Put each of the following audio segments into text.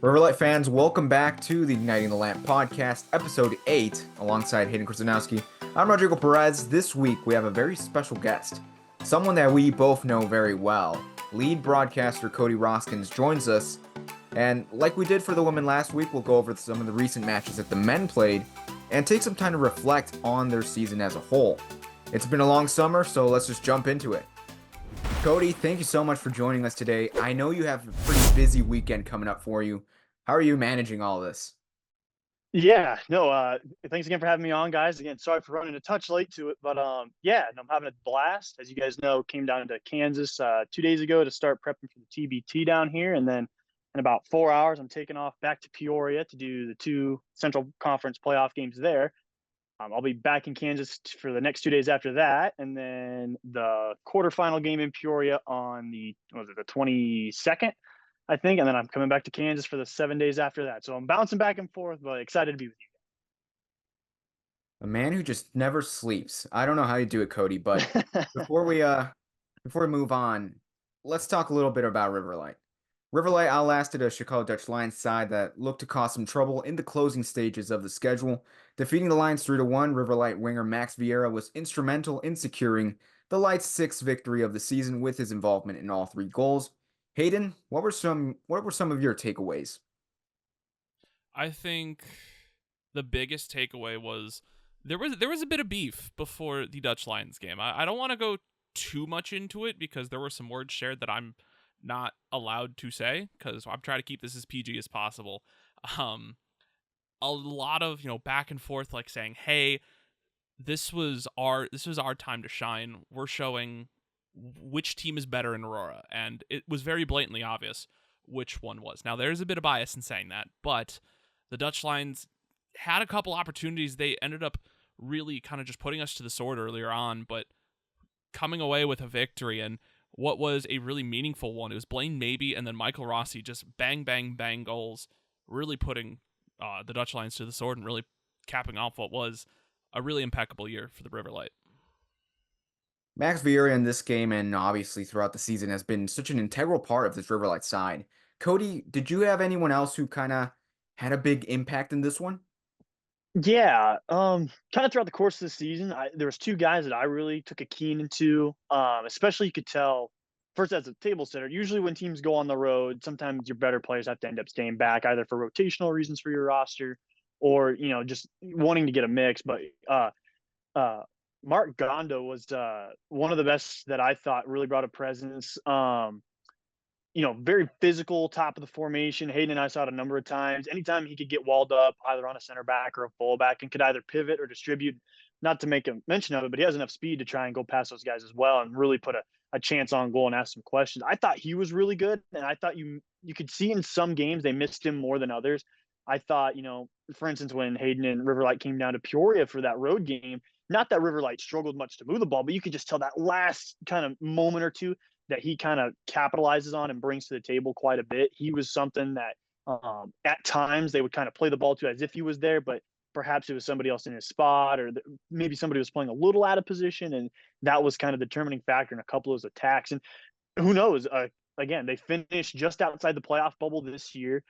Riverlight fans, welcome back to the Igniting the Lamp podcast, episode 8, alongside Hayden Krasinowski. I'm Rodrigo Perez. This week, we have a very special guest, someone that we both know very well. Lead broadcaster Cody Roskins joins us, and like we did for the women last week, we'll go over some of the recent matches that the men played, and take some time to reflect on their season as a whole. It's been a long summer, so let's just jump into it. Cody, thank you so much for joining us today. I know you have a pretty busy weekend coming up for you. How are you managing all this? Yeah, no, thanks again for having me on, guys. Again, sorry for running a touch late to it, but yeah, and I'm having a blast. As you guys know, came down to Kansas 2 days ago to start prepping for the TBT down here, and then in about 4 hours, I'm taking off back to Peoria to do the two Central Conference playoff games there. I'll be back in Kansas for the next 2 days after that, and then the quarterfinal game in Peoria on the 22nd, I think, and then I'm coming back to Kansas for the 7 days after that. So I'm bouncing back and forth, but excited to be with A man who just never sleeps. I don't know how you do it, Cody, but you. before we before we move on, let's talk a little bit about Riverlight. Riverlight outlasted a Chicago Dutch Lions side that looked to cause some trouble in the closing stages of the schedule. Defeating the Lions 3-1, Riverlight winger Max Vieira was instrumental in securing the Lights' sixth victory of the season with his involvement in all three goals. Hayden, what were some of your takeaways? I think the biggest takeaway was there was a bit of beef before the Dutch Lions game. I don't want to go too much into it because there were some words shared that I'm not allowed to say because I'm trying to keep this as PG as possible. Um, a lot of back and forth, like saying, "Hey, this was our time to shine. We're showing which team is better in Aurora," and it was very blatantly obvious which one was. Now there's a bit of bias in saying that, but the Dutch Lions had a couple opportunities. They ended up really kind of just putting us to the sword earlier on, but coming away with a victory and what was a really meaningful one. It was Blaine Maybe and then Michael Rossi just bang, bang, bang goals, really putting the Dutch Lions to the sword and really capping off what was a really impeccable year for the Riverlight. Max Vieira in this game and obviously throughout the season has been such an integral part of this Riverlight side. Cody, did you have anyone else who kind of had a big impact in this one? Yeah, kind of throughout the course of the season, there was two guys that I really took a keen into. Especially you could tell first as a table setter. Usually when teams go on the road, sometimes your better players have to end up staying back either for rotational reasons for your roster or just wanting to get a mix. But uh, Mark Gondo was one of the best that I thought really brought a presence. Very physical, top of the formation. Hayden and I saw it a number of times. Anytime he could get walled up, either on a center back or a fullback, and could either pivot or distribute. Not to make a mention of it, but he has enough speed to try and go past those guys as well, and really put a chance on goal and ask some questions. I thought he was really good, and I thought you could see in some games they missed him more than others. I thought, for instance, when Hayden and Riverlight came down to Peoria for that road game, not that Riverlight struggled much to move the ball, but you could just tell that last kind of moment or two that he kind of capitalizes on and brings to the table quite a bit. He was something that at times they would kind of play the ball to as if he was there, but perhaps it was somebody else in his spot, or maybe somebody was playing a little out of position, and that was kind of the determining factor in a couple of those attacks. And who knows? Again, they finished just outside the playoff bubble this year.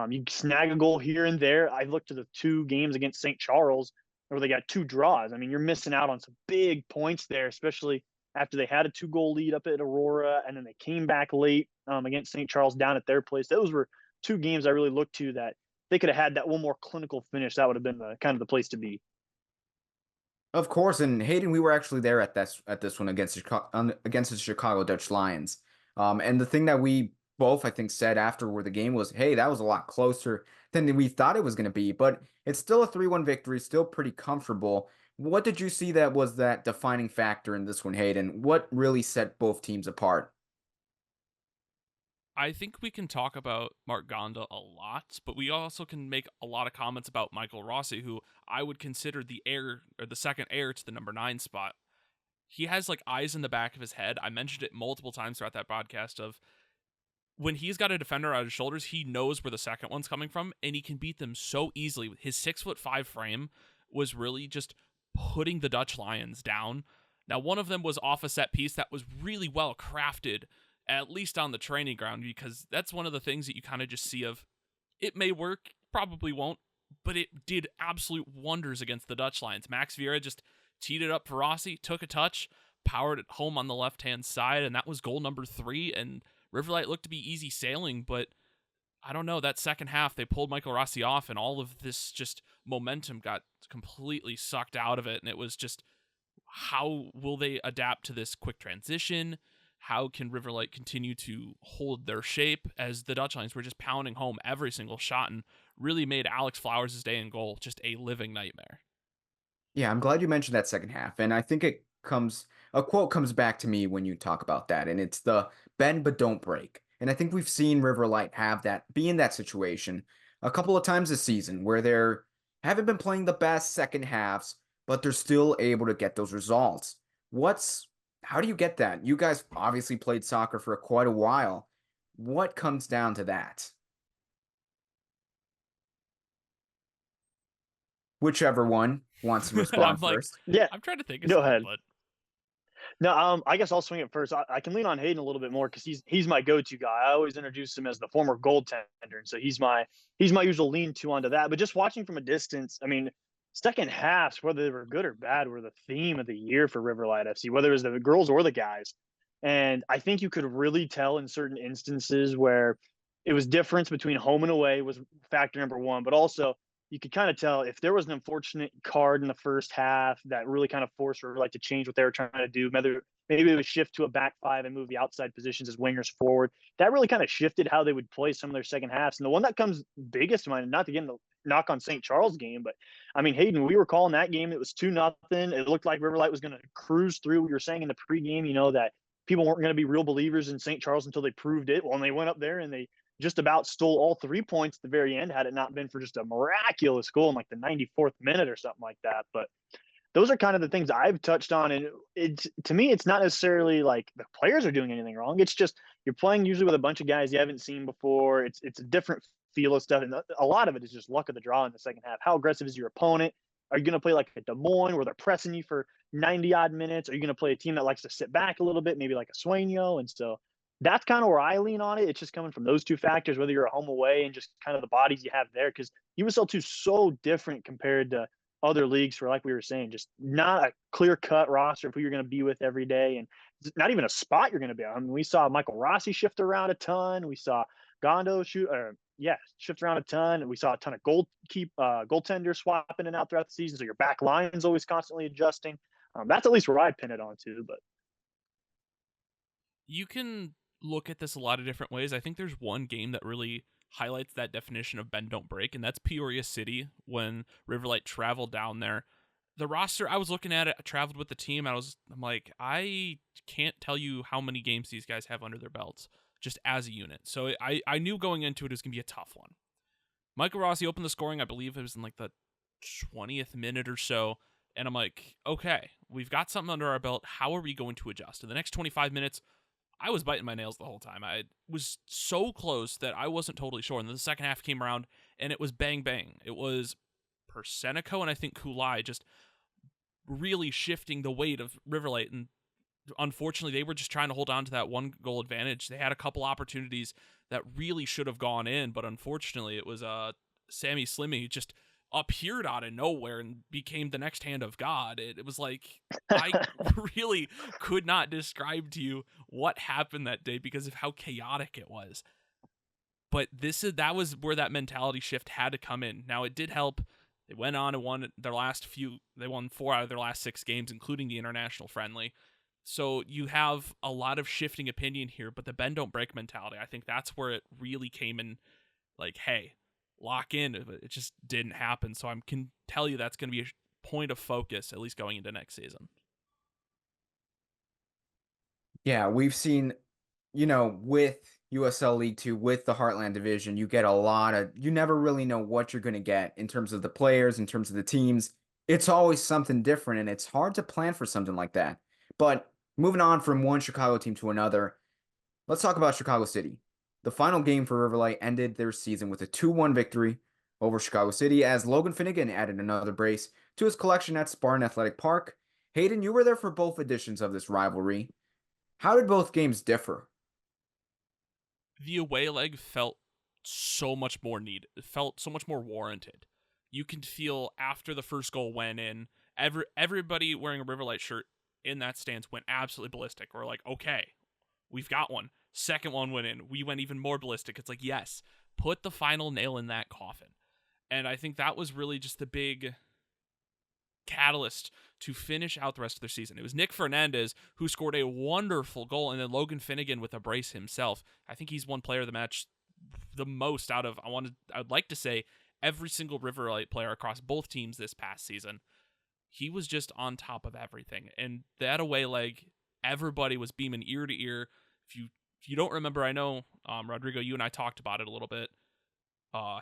You snag a goal here and there. I looked to the two games against St. Charles where they got two draws. I mean, you're missing out on some big points there, especially after they had a 2-goal lead up at Aurora, and then they came back late against St. Charles down at their place. Those were two games I really looked to that they could have had that one more clinical finish. That would have been kind of the place to be. Of course, and Hayden, we were actually there at this one against the Chicago Dutch Lions. And the thing that we both I think said after where the game was, hey, that was a lot closer than we thought it was going to be, but it's still a 3-1 victory, still pretty comfortable. What did you see that was that defining factor in this one, Hayden? What really set both teams apart? I think we can talk about Mark Gonda a lot, but we also can make a lot of comments about Michael Rossi, who I would consider the heir or the second heir to the number 9 spot. He has like eyes in the back of his head. I mentioned it multiple times throughout that podcast of when he's got a defender on his shoulders, he knows where the second one's coming from, and he can beat them so easily. His 6'5" frame was really just putting the Dutch Lions down. Now, one of them was off a set piece that was really well crafted, at least on the training ground, because that's one of the things that you kind of just see of It may work, probably won't, but it did absolute wonders against the Dutch Lions. Max Vieira just teed it up for Rossi, took a touch, powered it home on the left-hand side, and that was goal number 3, and Riverlight looked to be easy sailing, but I don't know, that second half, they pulled Michael Rossi off, and all of this just momentum got completely sucked out of it, and it was just, how will they adapt to this quick transition? How can Riverlight continue to hold their shape as the Dutch Lions were just pounding home every single shot and really made Alex Flowers' day in goal just a living nightmare? Yeah, I'm glad you mentioned that second half. And I think a quote comes back to me when you talk about that, and it's the bend but don't break. And I think we've seen Riverlight be in that situation a couple of times this season where they're haven't been playing the best second halves, but they're still able to get those results. How do you get that? You guys obviously played soccer for quite a while. What comes down to that? Whichever one wants to respond I'm like, first. Yeah, I'm trying to think of go something, ahead. but No, I guess I'll swing it first. I can lean on Hayden a little bit more because he's my go-to guy. I always introduce him as the former goaltender, and so he's my usual lean-to onto that. But just watching from a distance, I mean, second halves, whether they were good or bad, were the theme of the year for Riverlight FC, whether it was the girls or the guys. And I think you could really tell in certain instances where it was difference between home and away was factor number one, but also you could kind of tell if there was an unfortunate card in the first half that really kind of forced Riverlight to change what they were trying to do. Maybe it would shift to a back five and move the outside positions as wingers forward. That really kind of shifted how they would play some of their second halves. And the one that comes biggest to mind, not to get in the knock on St. Charles game, but I mean, Hayden, we were calling that game. It was 2-0. It looked like Riverlight was going to cruise through. We were saying in the pregame, that people weren't going to be real believers in St. Charles until they proved it. Well, and they went up there and they just about stole all 3 points at the very end, had it not been for just a miraculous goal in like the 94th minute or something like that. But those are kind of the things I've touched on. And to me, it's not necessarily like the players are doing anything wrong. It's just you're playing usually with a bunch of guys you haven't seen before. It's a different feel of stuff. And a lot of it is just luck of the draw in the second half. How aggressive is your opponent? Are you going to play like a Des Moines where they're pressing you for 90 odd minutes? Are you going to play a team that likes to sit back a little bit, maybe like a Sueño? And so that's kind of where I lean on it. It's just coming from those two factors, whether you're a home away and just kind of the bodies you have there. Because USL 2 is so different compared to other leagues for, like we were saying, just not a clear cut roster of who you're going to be with every day, and not even a spot you're going to be on. I mean, we saw Michael Rossi shift around a ton. We saw Gondo shift around a ton, and we saw a ton of goaltenders swapping in and out throughout the season. So your back line's always constantly adjusting. That's at least where I pin it on to. But you can look at this a lot of different ways. I think there's one game that really highlights that definition of bend don't break, and that's Peoria City when Riverlight traveled down there. The roster, I was looking at it, I traveled with the team, I'm like, I can't tell you how many games these guys have under their belts just as a unit. So I knew going into it was going to be a tough one. Michael Rossi opened the scoring, I believe it was in like the 20th minute or so, and I'm like, okay, we've got something under our belt. How are we going to adjust? In the next 25 minutes, I was biting my nails the whole time. I was so close that I wasn't totally sure. And then the second half came around, and it was bang, bang. It was Persenico and I think Kulai just really shifting the weight of Riverlight. And unfortunately, they were just trying to hold on to that one goal advantage. They had a couple opportunities that really should have gone in, but unfortunately, it was Sammy Slimmy just appeared out of nowhere and became the next hand of God. It was like, I really could not describe to you what happened that day because of how chaotic it was. But that was where that mentality shift had to come in. Now, it did help. They went on and won they won 4 out of their last 6 games, including the international friendly. So you have a lot of shifting opinion here, but the bend don't break mentality, I think that's where it really came in, like, hey, lock in. It just didn't happen. So I can tell you that's going to be a point of focus, at least going into next season. Yeah, we've seen, with USL League Two, with the Heartland Division, you get you never really know what you're going to get in terms of the players, in terms of the teams. It's always something different, and it's hard to plan for something like that. But moving on from one Chicago team to another, let's talk about Chicago City. The final game for Riverlight ended their season with a 2-1 victory over Chicago City as Logan Finnegan added another brace to his collection at Spartan Athletic Park. Hayden, you were there for both editions of this rivalry. How did both games differ? The away leg felt so much more needed. It felt so much more warranted. You can feel after the first goal went in, everybody wearing a Riverlight shirt in that stance went absolutely ballistic. We're like, okay, we've got one. Second one went in. We went even more ballistic. It's like, yes, put the final nail in that coffin. And I think that was really just the big catalyst to finish out the rest of their season. It was Nick Fernandez who scored a wonderful goal, and then Logan Finnegan with a brace himself. I think he's one player of the match the most out of, I'd like to say, every single Riverlight player across both teams this past season. He was just on top of everything. And that away leg, everybody was beaming ear to ear. If you don't remember, I know, Rodrigo, you and I talked about it a little bit.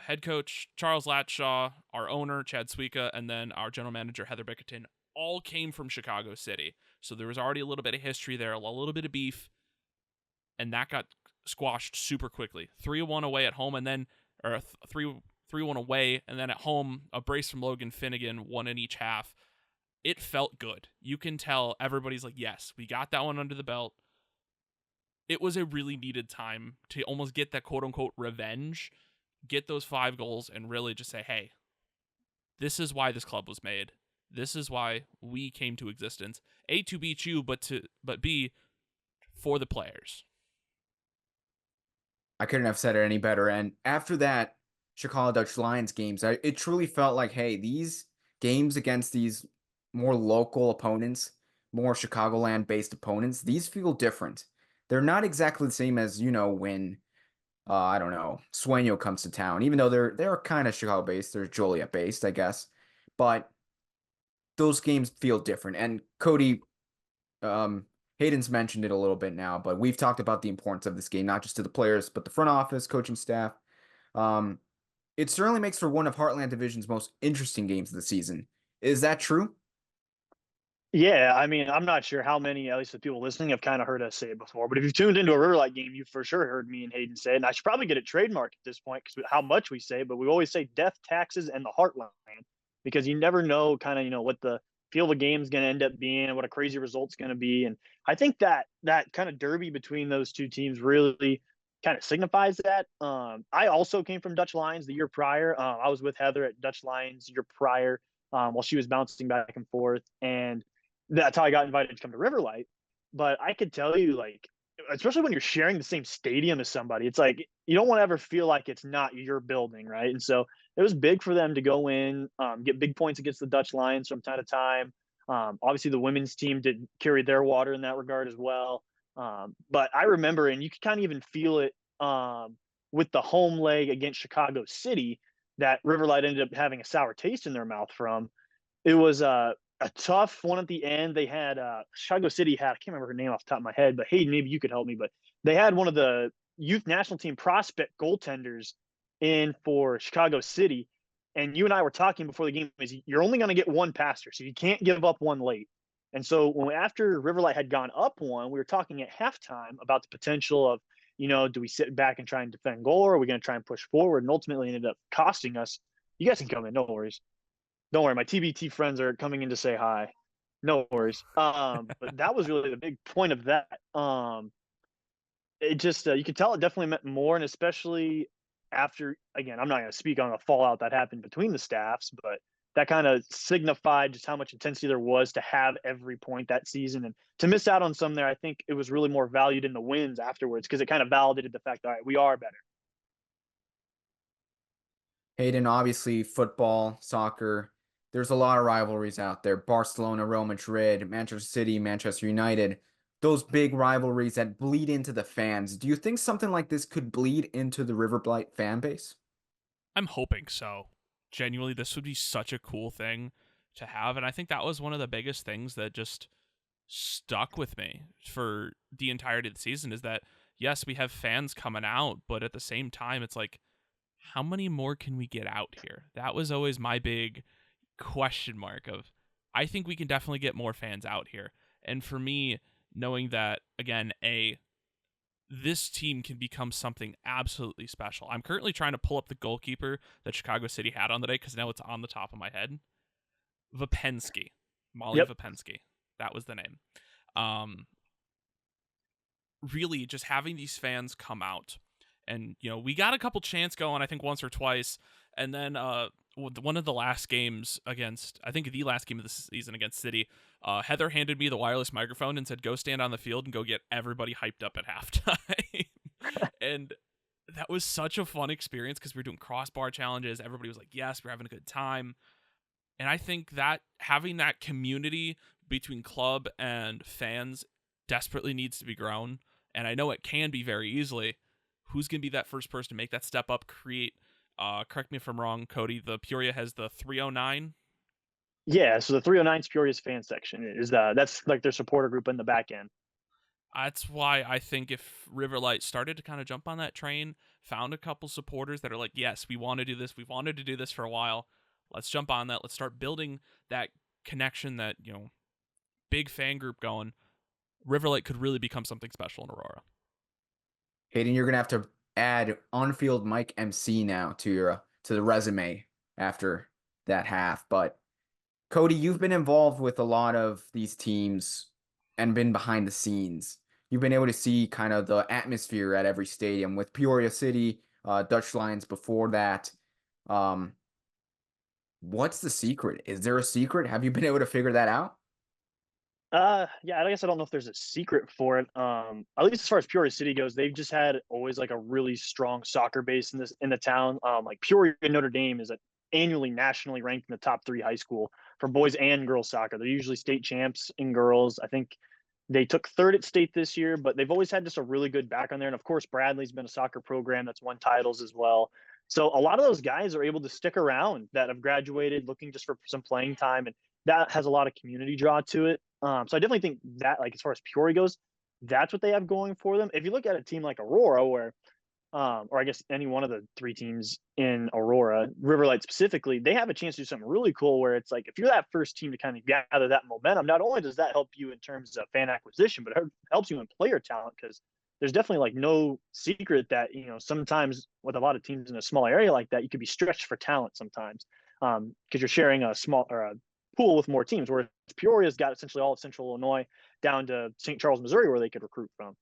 Head coach Charles Latshaw, our owner Chad Suika, and then our general manager Heather Bickerton all came from Chicago City. So there was already a little bit of history there, a little bit of beef, and that got squashed super quickly. 3-1 away at home, and then 3-1 away, and then at home a brace from Logan Finnegan, one in each half. It felt good. You can tell everybody's like, yes, we got that one under the belt. It was a really needed time to almost get that quote-unquote revenge, get those 5 goals, and really just say, hey, this is why this club was made. This is why we came to existence. A, to beat you, but B, for the players. I couldn't have said it any better. And after that Chicago Dutch Lions games, it truly felt like, hey, these games against these more local opponents, more Chicagoland-based opponents, these feel different. They're not exactly the same as, when, I don't know, Sueño comes to town, even though they're kind of Chicago-based. They're Joliet-based, I guess. But those games feel different. And Cody, Hayden's mentioned it a little bit now, but we've talked about the importance of this game, not just to the players, but the front office, coaching staff. It certainly makes for one of Heartland Division's most interesting games of the season. Is that true? Yeah, I mean, I'm not sure how many, at least the people listening, have kind of heard us say it before. But if you've tuned into a Riverlight game, you've for sure heard me and Hayden say it. And I should probably get it trademarked at this point because how much we say, but we always say death, taxes, and the Heartland, because you never know kind of, what the feel of a game's going to end up being and what a crazy result's going to be. And I think that kind of derby between those two teams really kind of signifies that. I also came from Dutch Lions the year prior. I was with Heather at Dutch Lions the year prior while she was bouncing back and forth. And that's how I got invited to come to Riverlight. But I could tell you, like, especially when you're sharing the same stadium as somebody, it's like you don't want to ever feel like it's not your building, right? And so it was big for them to go in, get big points against the Dutch Lions from time to time. Obviously, the women's team did carry their water in that regard as well. But I remember, and you could kind of even feel it with the home leg against Chicago City, that Riverlight ended up having a sour taste in their mouth from. It was a tough one at the end. They had Chicago City had, I can't remember her name off the top of my head, but Hayden, maybe you could help me. But they had one of the youth national team prospect goaltenders in for Chicago City. And you and I were talking before the game, is you're only going to get one passer, so you can't give up one late. And so after Riverlight had gone up one, we were talking at halftime about the potential of, do we sit back and try and defend goal, or are we going to try and push forward? And ultimately ended up costing us. You guys can come in, no worries. Don't worry, my TBT friends are coming in to say hi. No worries. But that was really the big point of that. It just you could tell it definitely meant more, and especially after, again, I'm not going to speak on the fallout that happened between the staffs, but that kind of signified just how much intensity there was to have every point that season, and to miss out on some there. I think it was really more valued in the wins afterwards because it kind of validated the fact that, all right, we are better. Hayden, obviously football, soccer, there's a lot of rivalries out there. Barcelona, Real Madrid, Manchester City, Manchester United, those big rivalries that bleed into the fans. Do you think something like this could bleed into the Riverlight fan base? I'm hoping so. Genuinely, this would be such a cool thing to have. And I think that was one of the biggest things that just stuck with me for the entirety of the season, is that, yes, we have fans coming out, but at the same time, it's like, how many more can we get out here? That was always my big question mark of, I think we can definitely get more fans out here. And for me, knowing that, again, this team can become something absolutely special. I'm currently trying to pull up the goalkeeper that Chicago City had on the day because now it's on the top of my head. Vapensky. Molly Vapensky. That was the name. Really, just having these fans come out And, we got a couple chants going, I think once or twice. And then one of the last games I think the last game of the season against City, Heather handed me the wireless microphone and said, go stand on the field and go get everybody hyped up at halftime. And that was such a fun experience because we were doing crossbar challenges. Everybody was like, yes, we're having a good time. And I think that having that community between club and fans desperately needs to be grown. And I know it can be very easily. Who's going to be that first person to make that step up, create, correct me if I'm wrong, Cody, the Peoria has the 309? Yeah, so the 309's Peoria's fan section that's like their supporter group in the back end. That's why I think if Riverlight started to kind of jump on that train, found a couple supporters that are like, yes, we want to do this. We've wanted to do this for a while. Let's jump on that. Let's start building that connection, that, big fan group going. Riverlight could really become something special in Aurora. Hayden, you're going to have to add on-field mic MC now to the resume after that half. But Cody, you've been involved with a lot of these teams and been behind the scenes. You've been able to see kind of the atmosphere at every stadium with Peoria City, Dutch Lions before that. What's the secret? Is there a secret? Have you been able to figure that out? Yeah, I guess I don't know if there's a secret for it. At least as far as Peoria City goes, they've just had always like a really strong soccer base in the town. Like Peoria Notre Dame is annually nationally ranked in the top 3 high school for boys and girls soccer. They're usually state champs in girls. I think they took 3rd at state this year, but they've always had just a really good background there. And of course, Bradley's been a soccer program that's won titles as well. So a lot of those guys are able to stick around that have graduated looking just for some playing time. And that has a lot of community draw to it. So I definitely think that, like, as far as Peoria goes, that's what they have going for them. If you look at a team like Aurora, where, or I guess any one of the 3 teams in Aurora, Riverlight specifically, they have a chance to do something really cool where it's like, if you're that first team to kind of gather that momentum, not only does that help you in terms of fan acquisition, but it helps you in player talent, because there's definitely like no secret that, sometimes with a lot of teams in a small area like that, you could be stretched for talent sometimes, because you're sharing a small or a pool with more teams, where Peoria's got essentially all of Central Illinois down to St. Charles, Missouri, where they could recruit from.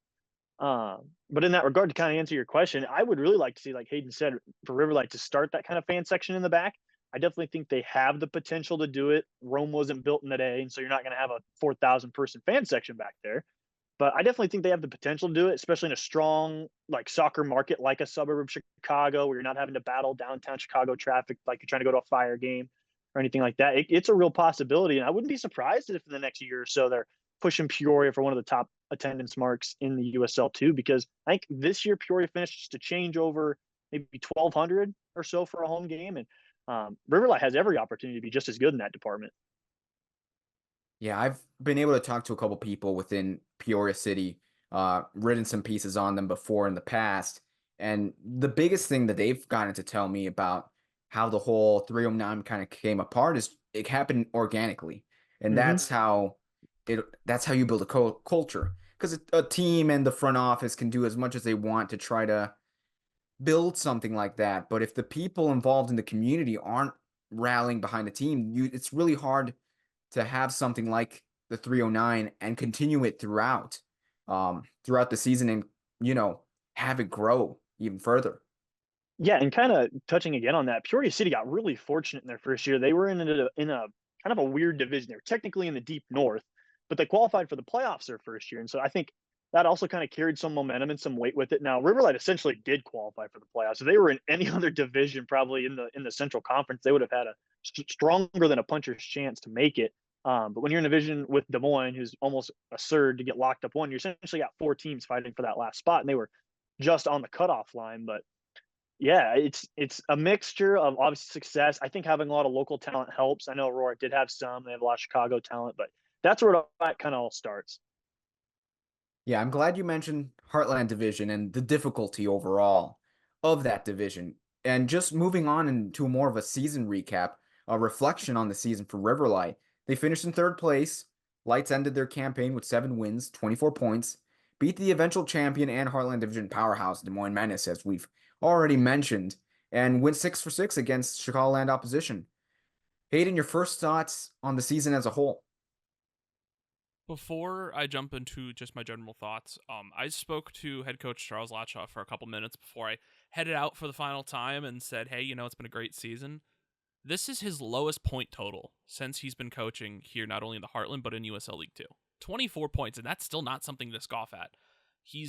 But in that regard, to kind of answer your question, I would really like to see, like Hayden said, for Riverlight to start that kind of fan section in the back. I definitely think they have the potential to do it. Rome wasn't built in a day, and so you're not going to have a 4,000 person fan section back there. But I definitely think they have the potential to do it, especially in a strong like soccer market, like a suburb of Chicago, where you're not having to battle downtown Chicago traffic like you're trying to go to a Fire game or anything like that. It's a real possibility, and I wouldn't be surprised if in the next year or so they're pushing Peoria for one of the top attendance marks in the USL too, because I think this year Peoria finished just a change over maybe 1,200 or so for a home game, and Riverlight has every opportunity to be just as good in that department. Yeah, I've been able to talk to a couple people within Peoria City, written some pieces on them before in the past. And the biggest thing that they've gotten to tell me about how the whole 309 kind of came apart is it happened organically. And Mm-hmm. that's how you build a culture. Because a team and the front office can do as much as they want to try to build something like that. But if the people involved in the community aren't rallying behind the team, it's really hard to have something like the 309 and continue it throughout the season and, have it grow even further. Yeah, and kind of touching again on that, Peoria City got really fortunate in their first year. They were in a kind of a weird division. They were technically in the deep north, but they qualified for the playoffs their first year. And so I think that also kind of carried some momentum and some weight with it. Now, Riverlight essentially did qualify for the playoffs. If they were in any other division, probably in the Central Conference, they would have had a stronger than a puncher's chance to make it. But when you're in a division with Des Moines, who's almost absurd to get locked up one, you essentially got 4 teams fighting for that last spot, and they were just on the cutoff line. But yeah, it's a mixture of obviously success. I think having a lot of local talent helps. I know Aurora did have some; they have a lot of Chicago talent, but that's where that kind of all starts. Yeah, I'm glad you mentioned Heartland Division and the difficulty overall of that division. And just moving on into more of a season recap, a reflection on the season for Riverlight. They finished in 3rd place. Lights ended their campaign with 7 wins, 24 points, beat the eventual champion and Heartland Division powerhouse Des Moines Menace, as we've already mentioned, and went 6 for 6 against Chicagoland opposition. Hayden, your first thoughts on the season as a whole? Before I jump into just my general thoughts, I spoke to head coach Charles Latshaw for a couple minutes before I headed out for the final time and said, hey, it's been a great season. This is his lowest point total since he's been coaching here, not only in the Heartland, but in USL League Two. 24 points, and that's still not something to scoff at. He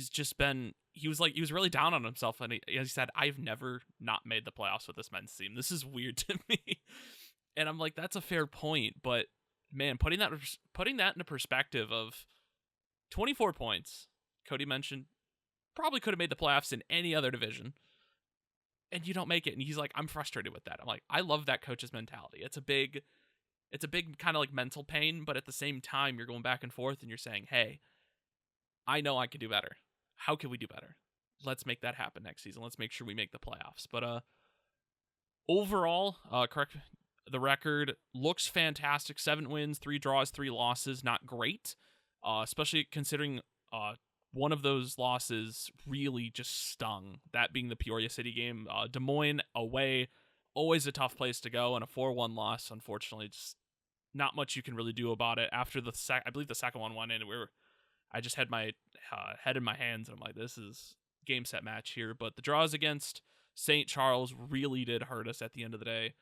was really down on himself, and he said, I've never not made the playoffs with this men's team. This is weird to me. And I'm like, that's a fair point, but man, putting that into perspective of 24 points, Cody mentioned, probably could have made the playoffs in any other division, and you don't make it. And he's like, I'm frustrated with that. I'm like, I love that coach's mentality. It's a big kind of like mental pain, but at the same time, you're going back and forth and you're saying, hey, I know I can do better. How can we do better? Let's make that happen next season. Let's make sure we make the playoffs. But overall, correct, the record looks fantastic. 7 wins, 3 draws, 3 losses. Not great, especially considering one of those losses really just stung, that being the Peoria City game. Des Moines away, always a tough place to go, and a 4-1 loss, unfortunately, just not much you can really do about it. After I believe the second one went in, I just had my head in my hands, and I'm like, this is game, set, match here. But the draws against St. Charles really did hurt us at the end of the day.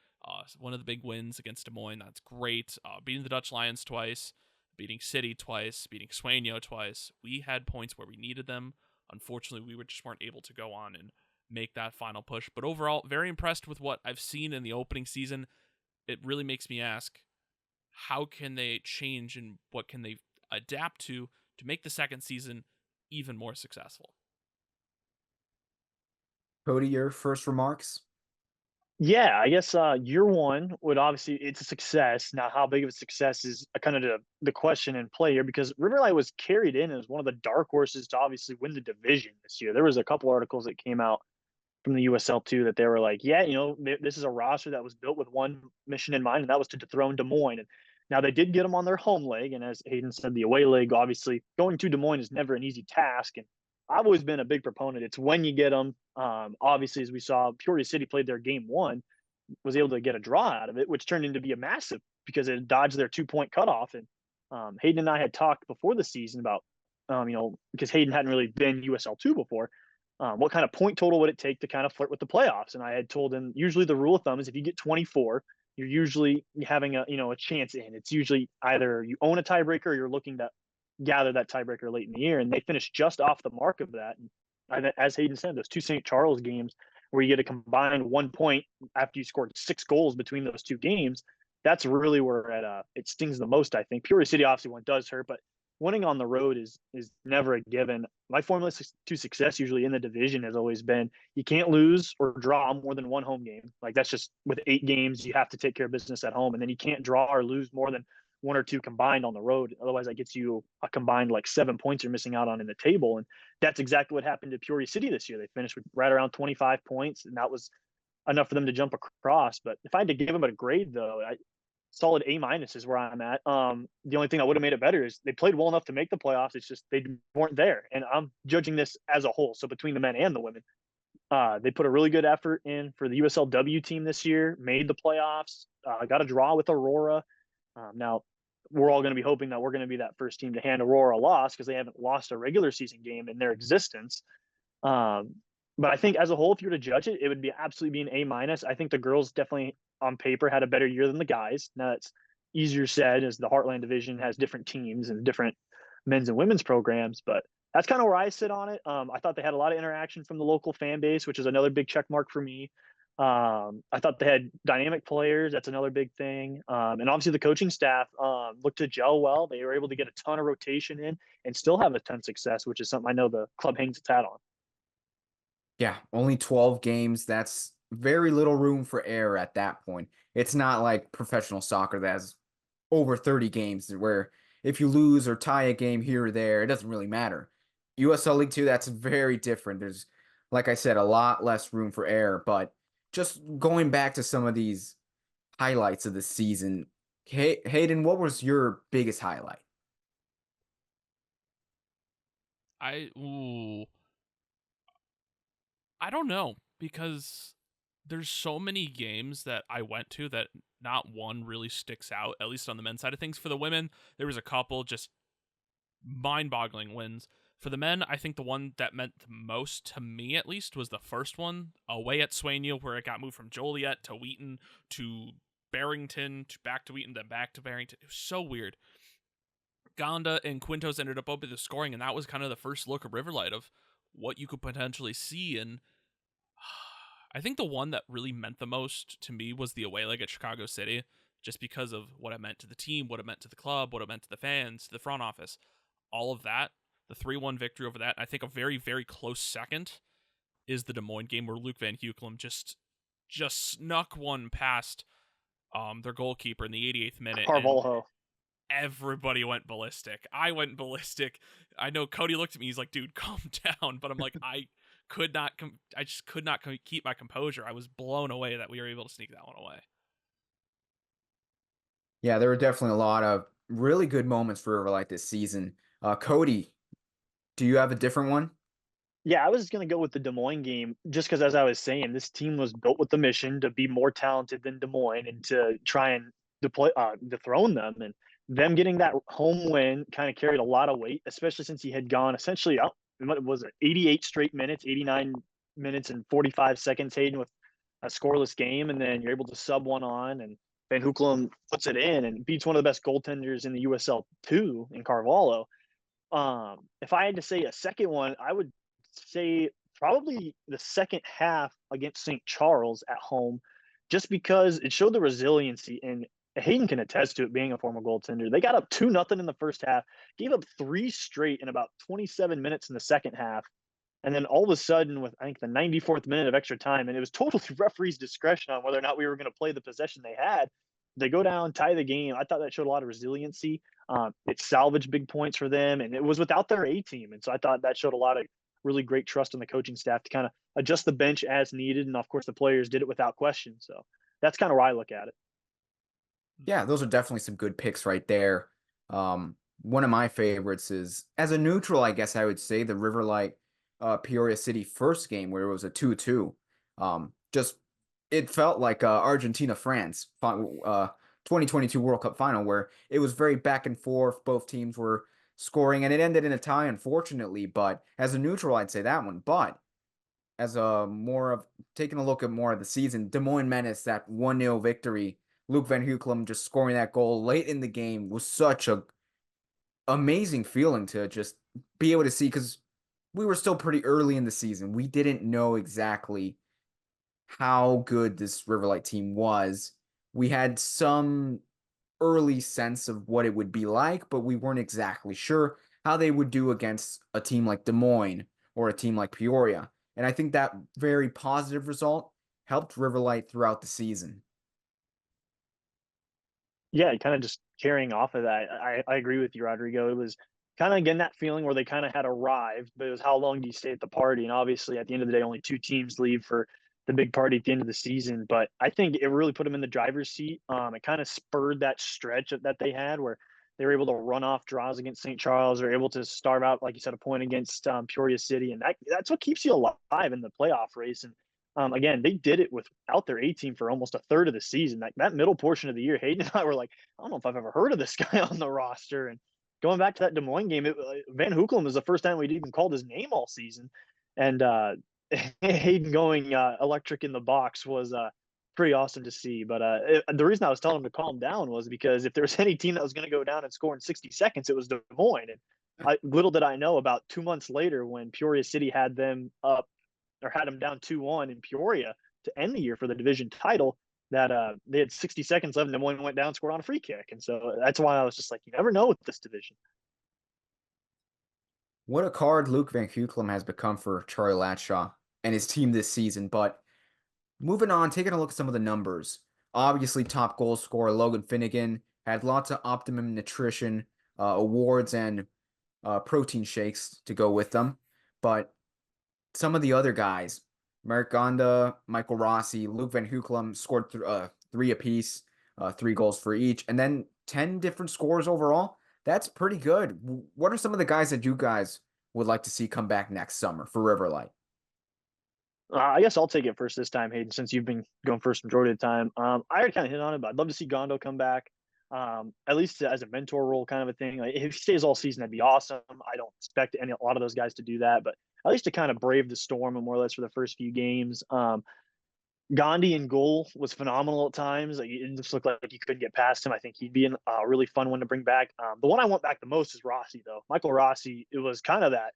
One of the big wins against Des Moines, that's great. Beating the Dutch Lions twice, beating City twice, beating Sueño twice. We had points where we needed them. Unfortunately, we just weren't able to go on and make that final push. But overall, very impressed with what I've seen in the opening season. It really makes me ask, how can they change and what can they adapt to make the second season even more successful? Cody, your first remarks? Yeah, I guess year one would obviously, it's a success. Now, how big of a success is kind of the question in play here, because Riverlight was carried in as one of the dark horses to obviously win the division this year. There was a couple articles that came out from the USL too that they were like, yeah, this is a roster that was built with one mission in mind, and that was to dethrone Des Moines. And now they did get them on their home leg, and as Hayden said, the away leg, obviously going to Des Moines is never an easy task. And I've always been a big proponent. It's when you get them. Obviously, as we saw, Peoria City played their game one, was able to get a draw out of it, which turned into be a massive because it dodged their 2-point cutoff. And Hayden and I had talked before the season about, because Hayden hadn't really been USL2 before, what kind of point total would it take to kind of flirt with the playoffs? And I had told him usually the rule of thumb is if you get 24, you're usually having a chance in. It's usually either you own a tiebreaker or you're looking to gather that tiebreaker late in the year. And they finished just off the mark of that. And as Hayden said, those 2 St. Charles games where you get a combined 1 point after you scored 6 goals between those 2 games, that's really where it stings the most, I think. Peoria City obviously one does hurt, but winning on the road is never a given. My formula to success usually in the division has always been you can't lose or draw more than 1 home game. Like that's just with 8 games, you have to take care of business at home, and then you can't draw or lose more than 1 or 2 combined on the road. Otherwise, that gets you a combined like 7 points you're missing out on in the table. And that's exactly what happened to Peoria City this year. They finished with right around 25 points, and that was enough for them to jump across. But if I had to give them a grade, though, solid A- is where I'm at. The only thing that would have made it better is they played well enough to make the playoffs. It's just they weren't there. And I'm judging this as a whole. So between the men and the women, they put a really good effort in for the USLW team this year, made the playoffs, got a draw with Aurora. Now, we're all going to be hoping that we're going to be that first team to hand Aurora a loss because they haven't lost a regular season game in their existence. But I think as a whole, if you were to judge it, it would be absolutely be an A-. I think the girls definitely on paper had a better year than the guys. Now it's easier said as the Heartland division has different teams and different men's and women's programs, but that's kind of where I sit on it. I thought they had a lot of interaction from the local fan base, which is another big check mark for me. I thought they had dynamic players. That's another big thing. And obviously the coaching staff looked to gel well. They were able to get a ton of rotation in and still have a ton of success, which is something I know the club hangs its hat on. Yeah, only 12 games. That's very little room for error at that point. It's not like professional soccer that has over 30 games where if you lose or tie a game here or there, it doesn't really matter. USL League Two, that's very different. There's, like I said, a lot less room for error. But just going back to some of these highlights of the season, Hayden, what was your biggest highlight? I don't know, because there's so many games that I went to that not one really sticks out, at least on the men's side of things. For the women, there was a couple, just mind-boggling wins. For the men, I think the one that meant the most to me, at least, was the first one away at Swainhill, where it got moved from Joliet to Wheaton to Barrington to back to Wheaton, then back to Barrington. It was so weird. Gonda and Quintos ended up opening the scoring, and that was kind of the first look of Riverlight of what you could potentially see. And I think the one that really meant the most to me was the away leg at Chicago City, just because of what it meant to the team, what it meant to the club, what it meant to the fans, to the front office, all of that. The 3-1 victory over that. I think a very, very close second is the Des Moines game where Luke Van Hukelum just snuck one past their goalkeeper in the 88th minute. Carvalho. Everybody went ballistic. I went ballistic. I know Cody looked at me. He's like, "Dude, calm down." But I'm like, I just could not keep my composure. I was blown away that we were able to sneak that one away. Yeah, there were definitely a lot of really good moments for Riverlight this season. Cody, do you have a different one? Yeah, I was going to go with the Des Moines game just because, as I was saying, this team was built with the mission to be more talented than Des Moines and to try and dethrone them. And them getting that home win kind of carried a lot of weight, especially since he had gone essentially out. What was it, 88 straight minutes, 89 minutes and 45 seconds, Hayden, with a scoreless game. And then you're able to sub one on, and Van Hukelum puts it in and beats one of the best goaltenders in the USL 2 in Carvalho. If I had to say a second one, I would say probably the second half against St. Charles at home, just because it showed the resiliency, and Hayden can attest to it being a former goaltender. They got up 2-0 in the first half, gave up 3 straight in about 27 minutes in the second half. And then all of a sudden, with I think the 94th minute of extra time, and it was totally referee's discretion on whether or not we were going to play the possession they had. They go down, tie the game. I thought that showed a lot of resiliency. It salvaged big points for them, and it was without their A team. And so I thought that showed a lot of really great trust in the coaching staff to kind of adjust the bench as needed. And of course, the players did it without question. So that's kind of where I look at it. Yeah, those are definitely some good picks right there. One of my favorites is, as a neutral, I guess I would say the Riverlight Peoria City first game where it was a 2-2. Just it felt like Argentina France 2022 World Cup final where it was very back and forth. Both teams were scoring, and it ended in a tie, unfortunately. But as a neutral, I'd say that one. But as a more of taking a look at more of the season, Des Moines Menace, that 1-0 victory, Luke Van Hukelum just scoring that goal late in the game was such a amazing feeling to just be able to see, because we were still pretty early in the season. We didn't know exactly how good this Riverlight team was. We had some early sense of what it would be like, but we weren't exactly sure how they would do against a team like Des Moines or a team like Peoria. And I think that very positive result helped Riverlight throughout the season. Yeah, kind of just carrying off of that. I agree with you, Rodrigo. It was kind of, again, that feeling where they kind of had arrived, but it was how long do you stay at the party? And obviously, at the end of the day, only 2 teams leave for the big party at the end of the season. But I think it really put them in the driver's seat. It kind of spurred that stretch that they had where they were able to run off draws against St. Charles, or able to starve out, like you said, a point against Peoria City. And that's what keeps you alive in the playoff race. And again, they did it without their A team for almost a third of the season. That middle portion of the year, Hayden and I were like, I don't know if I've ever heard of this guy on the roster. And going back to that Des Moines game, Van Hukelum was the first time we'd even called his name all season. And Hayden going electric in the box was pretty awesome to see. But the reason I was telling him to calm down was because if there was any team that was going to go down and score in 60 seconds, it was Des Moines. And little did I know, about 2 months later, when Peoria City had them up, or had them down 2-1 in Peoria to end the year for the division title, that they had 60 seconds left and Des Moines went down, scored on a free kick. And so that's why I was just like, you never know with this division. What a card Luke Van Hukelum has become for Charlie Latshaw and his team this season. But moving on, taking a look at some of the numbers. Obviously, top goal scorer Logan Finnegan had lots of Optimum Nutrition awards and protein shakes to go with them. But some of the other guys, Mark Gonda, Michael Rossi, Luke Van Hukelum scored 3 apiece, 3 goals for each, and then 10 different scores overall. That's pretty good. What are some of the guys that you guys would like to see come back next summer for Riverlight? I guess I'll take it first this time, Hayden, since you've been going first majority of the time. I already kind of hit on it, but I'd love to see Gondo come back. at least as a mentor role kind of a thing. Like if he stays all season, that'd be awesome. I don't expect a lot of those guys to do that, but at least to kind of brave the storm and more or less for the first few games. Gandhi in goal was phenomenal at times. Like, it just looked like you couldn't get past him. I think he'd be a really fun one to bring back. The one I want back the most is Rossi, though. Michael Rossi, it was kind of that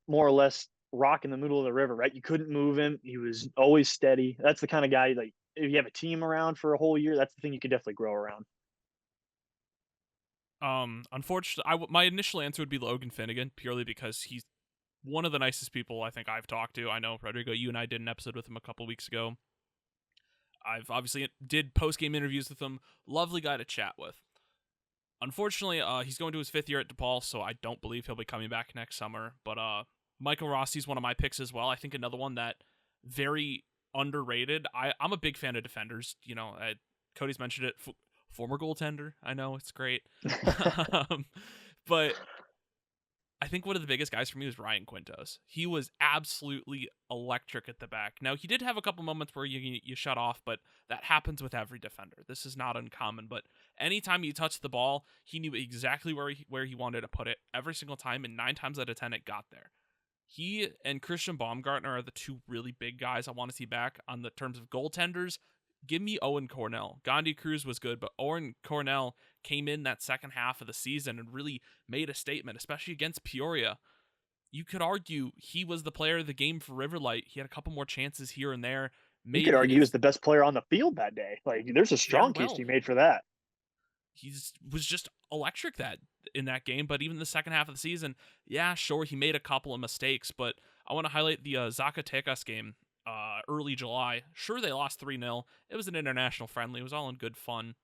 more or less rock in the middle of the river, right? You couldn't move him. He was always steady. That's the kind of guy, like, if you have a team around for a whole year, that's the thing you could definitely grow around. Unfortunately, my initial answer would be Logan Finnegan, purely because he's one of the nicest people I think I've talked to. I know, Rodrigo, you and I did an episode with him a couple weeks ago. I've obviously did post-game interviews with him. Lovely guy to chat with. Unfortunately, he's going to his 5th year at DePaul, so I don't believe he'll be coming back next summer. But Michael Rossi's one of my picks as well. I think another one that very underrated. I'm a big fan of defenders. You know, Cody's mentioned it. Former goaltender. I know, it's great. But I think one of the biggest guys for me was Ryan Quintos. He was absolutely electric at the back. Now, he did have a couple moments where you shut off, but that happens with every defender. This is not uncommon, but anytime he touched the ball, he knew exactly where he wanted to put it every single time, and 9 times out of 10 it got there. He and Christian Baumgartner are the 2 really big guys I want to see back on the terms of goaltenders. Give me Owen Cornell. Gandhi Cruz was good, but Owen Cornell came in that second half of the season and really made a statement, especially against Peoria. You could argue he was the player of the game for Riverlight. He had a couple more chances here and there. You could argue he was the best player on the field that day. Like, there's a strong case to be made for that. He was just electric in that game, but even the second half of the season, yeah, sure, he made a couple of mistakes, but I want to highlight the Zacatecas game. Early July. Sure, they lost 3-0. It was an international friendly. It was all in good fun.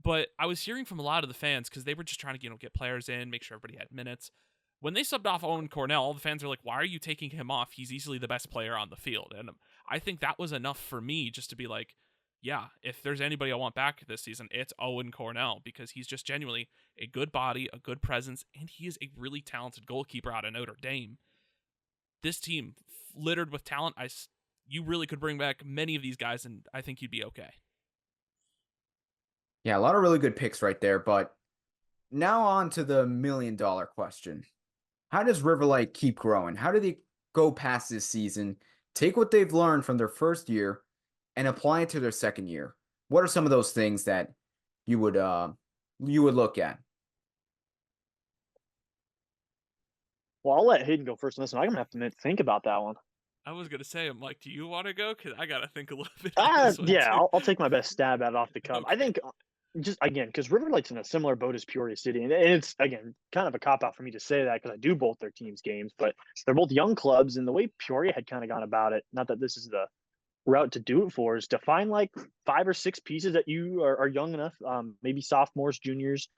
But I was hearing from a lot of the fans, because they were just trying to get players in, make sure everybody had minutes. When they subbed off Owen Cornell, all the fans are like, why are you taking him off? He's easily the best player on the field. And I think that was enough for me just to be like, yeah, if there's anybody I want back this season, it's Owen Cornell, because he's just genuinely a good body, a good presence, and he is a really talented goalkeeper out of Notre Dame. This team, littered with talent, you really could bring back many of these guys, and I think you'd be okay. Yeah, a lot of really good picks right there, but now on to the $1 million question. How does Riverlight keep growing? How do they go past this season, take what they've learned from their first year, and apply it to their second year? What are some of those things that you would look at? Well, I'll let Hayden go first on this one. I'm going to have to think about that one. I was going to say, Mike, do you want to go? Because I got to think a little bit. Yeah, I'll take my best stab at it off the cuff. Okay. I think just, again, because Riverlight's in a similar boat as Peoria City. And it's, again, kind of a cop-out for me to say that because I do both their teams' games. But they're both young clubs. And the way Peoria had kind of gone about it, not that this is the route to do it for, is to find like 5 or 6 pieces that you are young enough, maybe sophomores, juniors.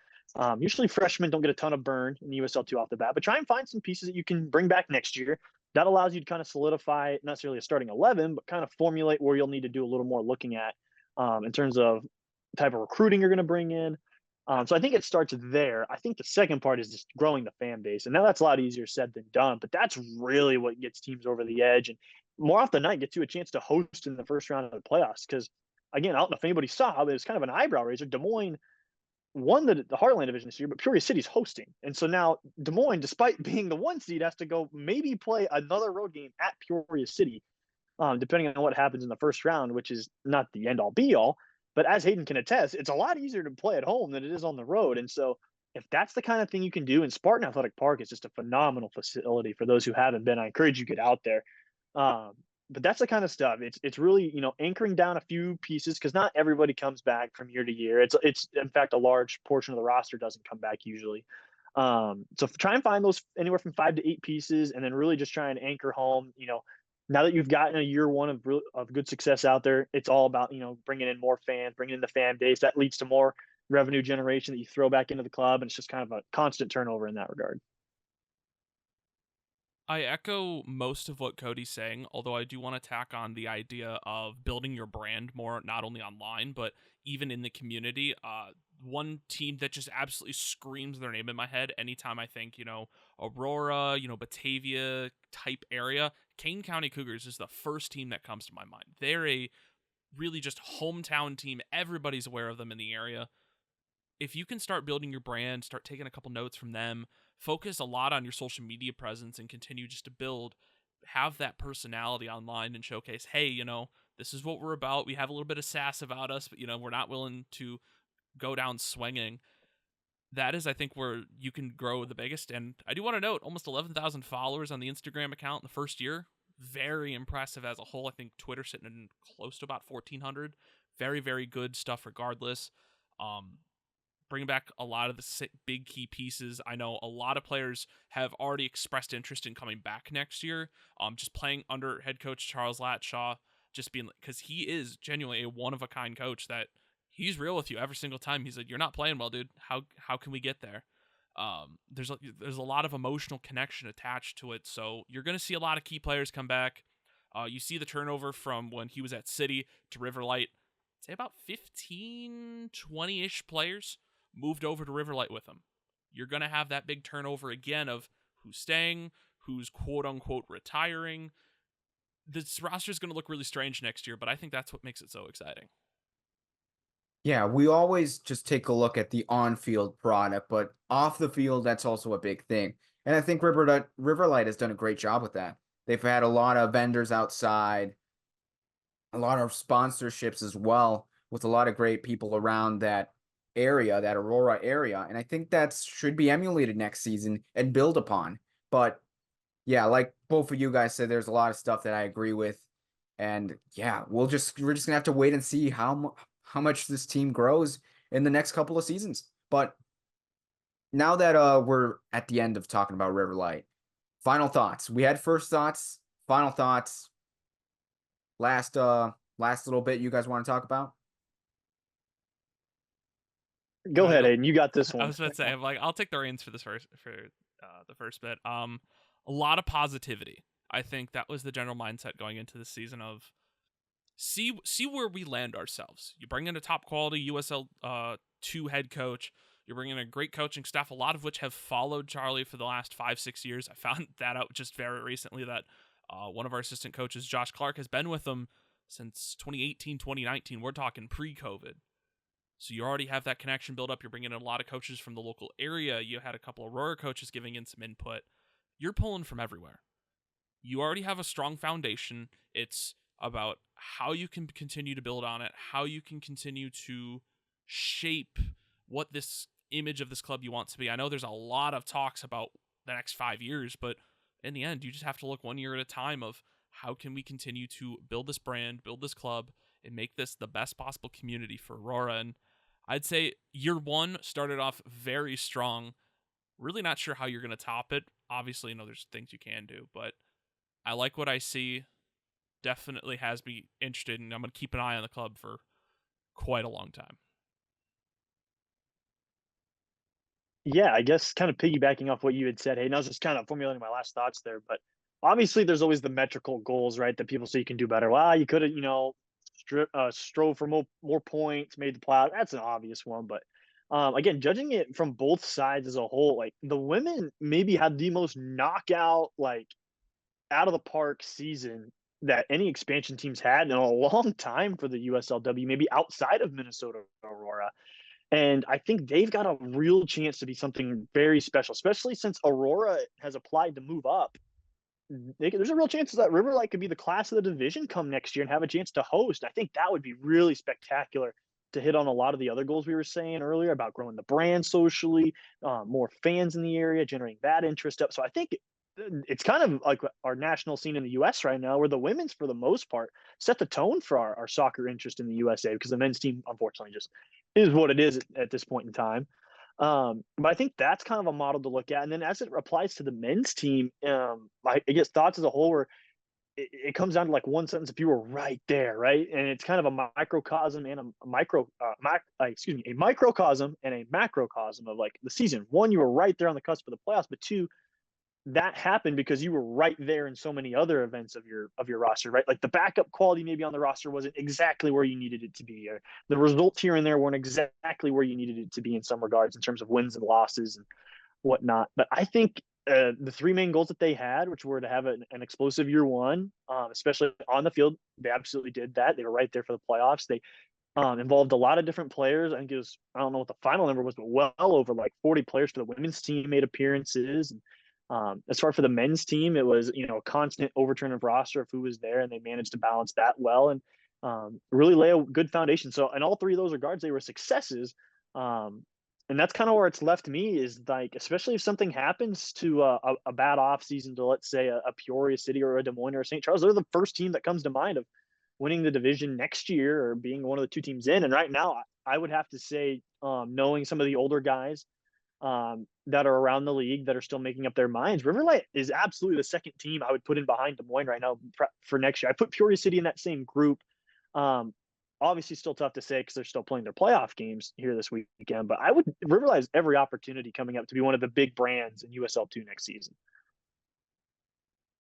Usually freshmen don't get a ton of burn in the USL 2 off the bat, but try and find some pieces that you can bring back next year. That allows you to kind of solidify, not necessarily a starting 11, but kind of formulate where you'll need to do a little more looking at in terms of type of recruiting you're going to bring in. So I think it starts there. I think the second part is just growing the fan base. And now that's a lot easier said than done, but that's really what gets teams over the edge. And more often than not, gets you a chance to host in the first round of the playoffs. Because, again, I don't know if anybody saw, but it's kind of an eyebrow raiser. Des Moines won the Heartland division this year, but Peoria City's hosting. And so now Des Moines, despite being the 1 seed, has to go maybe play another road game at Peoria City, depending on what happens in the first round, which is not the end all be all. But as Hayden can attest, it's a lot easier to play at home than it is on the road. And so if that's the kind of thing you can do, and Spartan Athletic Park is just a phenomenal facility for those who haven't been, I encourage you to get out there. But that's the kind of stuff. It's really, anchoring down a few pieces, because not everybody comes back from year to year. It's in fact a large portion of the roster doesn't come back usually. So try and find those anywhere from 5 to 8 pieces, and then really just try and anchor home. Now that you've gotten a year one of good success out there, it's all about bringing in more fans, bringing in the fan base. That leads to more revenue generation that you throw back into the club, and it's just kind of a constant turnover in that regard. I echo most of what Cody's saying, although I do want to tack on the idea of building your brand more, not only online, but even in the community. One team that just absolutely screams their name in my head anytime I think, Aurora, Batavia type area, Kane County Cougars is the first team that comes to my mind. They're a really just hometown team. Everybody's aware of them in the area. if you can start building your brand, start taking a couple notes from them, focus a lot on your social media presence and continue just to build, have that personality online and showcase, hey, this is what we're about. We have a little bit of sass about us, but, we're not willing to go down swinging. That is, I think, where you can grow the biggest. And I do want to note, almost 11,000 followers on the Instagram account in the first year. Very impressive as a whole. I think Twitter sitting in close to about 1,400. Very, very good stuff regardless. Bringing back a lot of the big key pieces. I know a lot of players have already expressed interest in coming back next year. Just playing under head coach Charles Latshaw, just being, because he is genuinely a one-of-a-kind coach that he's real with you every single time. He's like, you're not playing well, dude. How can we get there? There's a lot of emotional connection attached to it. So you're going to see a lot of key players come back. You see the turnover from when he was at City to River Light. I'd say about 15, 20-ish players moved over to River Light with him. You're going to have that big turnover again of who's staying, who's quote-unquote retiring. This roster is going to look really strange next year, but I think that's what makes it so exciting. Yeah, we always just take a look at the on-field product, but off the field, that's also a big thing. And I think Riverlight has done a great job with that. They've had a lot of vendors outside, a lot of sponsorships as well, with a lot of great people around that area, that Aurora area. And I think that should be emulated next season and build upon. But yeah, like both of you guys said, there's a lot of stuff that I agree with. And yeah, we're just gonna have to wait and see how much this team grows in the next couple of seasons. But now that we're at the end of talking about Riverlight, final thoughts. We had first thoughts, final thoughts. Last little bit you guys want to talk about? Go ahead, Aiden. You got this one. I was about to say, I'll take the reins for the first bit. A lot of positivity. I think that was the general mindset going into the season of see where we land ourselves. You bring in a top quality USL 2 head coach. You're bringing in a great coaching staff, a lot of which have followed Charlie for the last 5-6 years. I found that out just very recently that one of our assistant coaches, Josh Clark, has been with them since 2018, 2019. We're talking pre-COVID. So you already have that connection built up. You're bringing in a lot of coaches from the local area. You had a couple of Aurora coaches giving in some input. You're pulling from everywhere. You already have a strong foundation. It's about how you can continue to build on it, how you can continue to shape what this image of this club you want to be. I know there's a lot of talks about the next 5 years, but in the end, you just have to look 1 year at a time of how can we continue to build this brand, build this club, and make this the best possible community for Aurora. And I'd say year one started off very strong. Really not sure how you're going to top it. Obviously, there's things you can do, but I like what I see. Definitely has me interested, and I'm going to keep an eye on the club for quite a long time. Yeah, I guess kind of piggybacking off what you had said, hey, and I was just kind of formulating my last thoughts there. But obviously, there's always the metrical goals, right? That people say you can do better. Well, you could have, strove for more points, made the playoff. That's an obvious one. But again, judging it from both sides as a whole, like the women maybe had the most knockout, like out of the park season that any expansion teams had in a long time for the USLW, maybe outside of Minnesota Aurora. And I think they've got a real chance to be something very special, especially since Aurora has applied to move up. There's a real chance that Riverlight could be the class of the division come next year and have a chance to host. I think that would be really spectacular to hit on a lot of the other goals we were saying earlier about growing the brand socially, more fans in the area, generating that interest up. So I think it's kind of like our national scene in the U.S. right now, where the women's, for the most part, set the tone for our soccer interest in the USA, because the men's team, unfortunately, just is what it is at this point in time. But I think that's kind of a model to look at. And then as it applies to the men's team, I guess thoughts as a whole where it comes down to like one sentence if you were right there, right? And it's kind of a microcosm and a microcosm and a macrocosm of like the season. One, you were right there on the cusp of the playoffs, but two, that happened because you were right there in so many other events of your roster, right? Like the backup quality maybe on the roster wasn't exactly where you needed it to be, or the results here and there weren't exactly where you needed it to be in some regards in terms of wins and losses and whatnot. But I think the three main goals that they had, which were to have an explosive year one, especially on the field, they absolutely did that. They were right there for the playoffs. They Involved a lot of different players. I think it was, I don't know what the final number was, but well over like 40 players for the women's team made appearances. And, as far for the men's team, it was, a constant overturn of roster of who was there, and they managed to balance that well and really lay a good foundation. So, in all three of those regards, they were successes. Um, and that's kind of where it's left me is like, especially if something happens to a bad off season to, let's say, a Peoria City or a Des Moines or a St. Charles, they're the first team that comes to mind of winning the division next year or being one of the two teams in. And right now, I would have to say, knowing some of the older guys that are around the league that are still making up their minds, River Light is absolutely the second team I would put in behind Des Moines right now for next year. I put Peoria City in that same group. Um, Obviously, still tough to say because they're still playing their playoff games here this weekend. But I would River Light has every opportunity coming up to be one of the big brands in USL2 next season.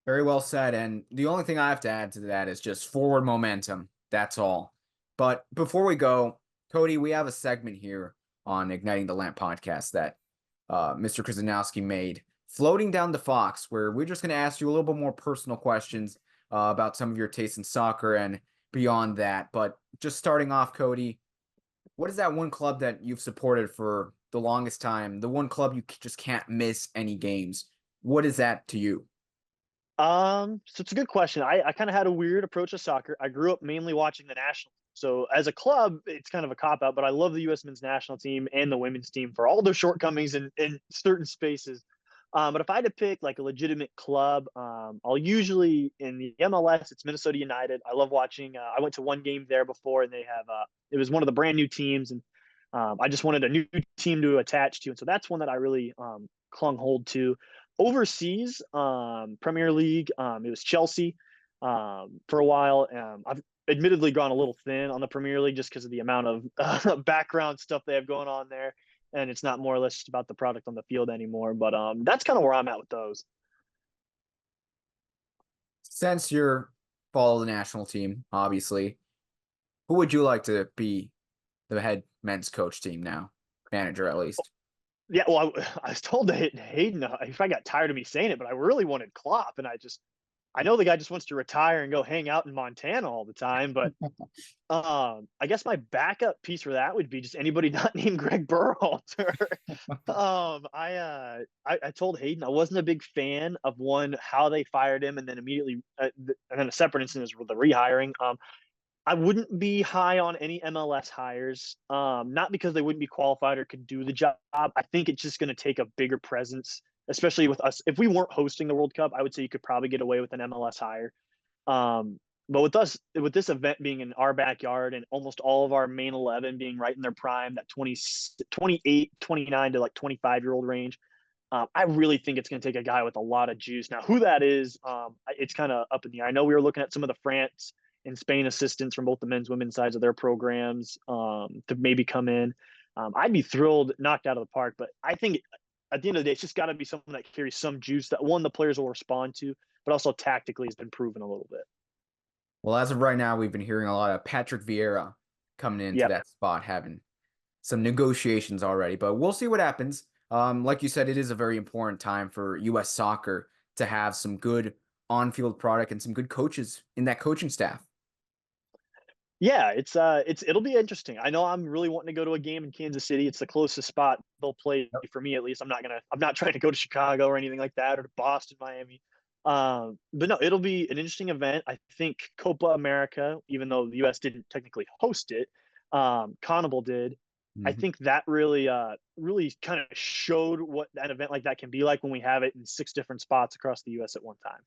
Very well said. And the only thing I have to add to that is just forward momentum. That's all. But before we go, Cody, we have a segment here on Igniting the Lamp podcast that Mr. Krasnowski made, Floating Down the Fox, where we're just going to ask you a little bit more personal questions about some of your tastes in soccer and beyond that. But just starting off, Cody, what is that one club that you've supported for the longest time? The one club you just can't miss any games. What is that to you? So it's a good question. I kind of had a weird approach to soccer. I grew up mainly watching the national. So as a club, it's kind of a cop out, but I love the U.S. men's national team and the women's team for all their shortcomings in certain spaces. But if I had to pick like a legitimate club, I'll usually in the MLS, it's Minnesota United. I love watching. I went to one game there before, and they have it was one of the brand new teams, and I just wanted a new team to attach to, and so that's one that I really clung hold to. Overseas, Premier League, it was Chelsea for a while. I've admittedly gone a little thin on the Premier League just because of the amount of background stuff they have going on there, and it's not more or less just about the product on the field anymore. But that's kind of where I'm at with those. Since you're follow the national team, obviously, who would you like to be the head men's coach team now? Manager, at least. Yeah, well, I was told to hit Hayden if I got tired of me saying it, but I really wanted Klopp, and I know the guy just wants to retire and go hang out in Montana all the time, but I guess my backup piece for that would be just anybody not named Greg Berhalter. I told Hayden I wasn't a big fan of how they fired him, and then immediately, and then a separate incident is with the rehiring. I wouldn't be high on any MLS hires, not because they wouldn't be qualified or could do the job. I think it's just going to take a bigger presence, especially with us. If we weren't hosting the World Cup, I would say you could probably get away with an MLS hire. But with us, with this event being in our backyard and almost all of our main 11 being right in their prime, that 28, 29 to like 25-year-old range, I really think it's going to take a guy with a lot of juice. Now, who that is, it's kind of up in the air. I know we were looking at some of the France and Spain assistants from both the men's, women's sides of their programs to maybe come in. I'd be thrilled, knocked out of the park, but I think at the end of the day, it's just got to be someone that carries some juice that the players will respond to, but also tactically has been proven a little bit. Well, as of right now, we've been hearing a lot of Patrick Vieira coming into that spot, having some negotiations already, but we'll see what happens. Like you said, it is a very important time for U.S. soccer to have some good on-field product and some good coaches in that coaching staff. Yeah, it'll be interesting. I know I'm really wanting to go to a game in Kansas City. It's the closest spot they'll play for me, at least. I'm not trying to go to Chicago or anything like that, or to Boston, Miami. But no, it'll be an interesting event. I think Copa America, even though the U.S. didn't technically host it, CONMEBOL did. I think that really kind of showed what an event like that can be like when we have it in 6 different spots across the U.S. at one time.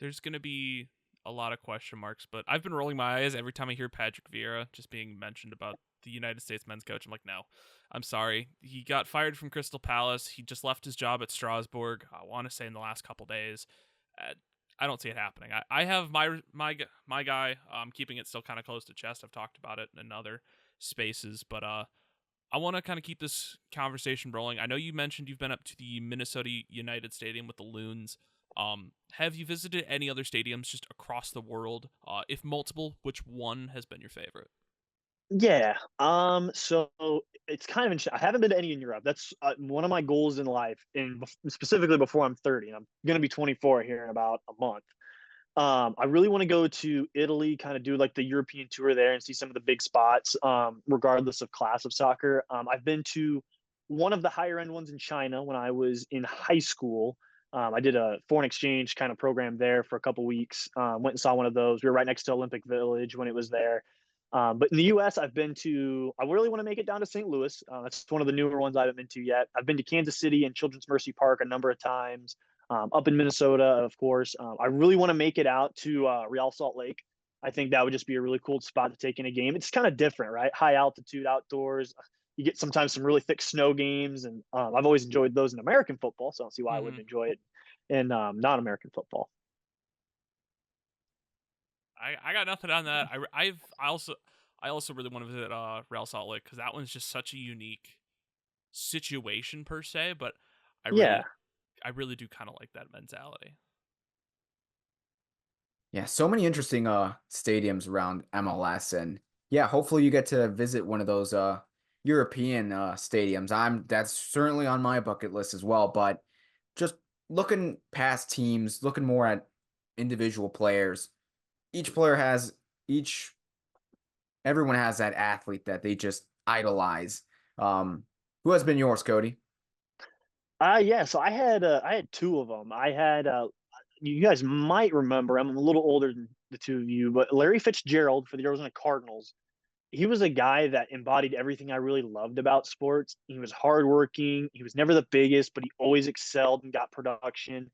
There's going to be a lot of question marks, but I've been rolling my eyes every time I hear Patrick Vieira just being mentioned about the United States men's coach. I'm like, no, I'm sorry. He got fired from Crystal Palace. He just left his job at Strasbourg, I want to say in the last couple days. I don't see it happening. I have my guy. I'm keeping it still kind of close to chest. I've talked about it in other spaces, but I want to kind of keep this conversation rolling. I know you mentioned you've been up to the Minnesota United Stadium with the Loons. Have you visited any other stadiums just across the world? If multiple, which one has been your favorite? Yeah. So it's kind of interesting. I haven't been to any in Europe. That's one of my goals in life, and specifically before I'm 30, and I'm going to be 24 here in about a month. I really want to go to Italy, kind of do like the European tour there and see some of the big spots, regardless of class of soccer. I've been to one of the higher end ones in China when I was in high school. I did a foreign exchange kind of program there for a couple weeks. Went and saw one of those. We were right next to Olympic Village when it was there. But in the U.S., I've been to. I really want to make it down to St. Louis. That's one of the newer ones I haven't been to yet. I've been to Kansas City and Children's Mercy Park a number of times. Up in Minnesota, of course. I really want to make it out to Real Salt Lake. I think that would just be a really cool spot to take in a game. It's kind of different, right? High altitude outdoors. You get sometimes some really thick snow games, and I've always enjoyed those in American football, so I don't see why I wouldn't enjoy it in non-American football. I got nothing on that. I also really want to visit Real Salt Lake because that one's just such a unique situation per se, but I really Yeah, I really do kind of like that mentality. Yeah, so many interesting stadiums around MLS, and yeah, hopefully you get to visit one of those European stadiums. That's certainly on my bucket list as well, but just looking past teams, looking more at individual players. Each player has each everyone has that athlete that they just idolize. Um, who has been yours, Cody? yeah. So I had two of them. I had you guys might remember. I'm a little older than the two of you, but Larry Fitzgerald for the Arizona Cardinals. He was a guy that embodied everything I really loved about sports. He was hardworking. He was never the biggest, but he always excelled and got production.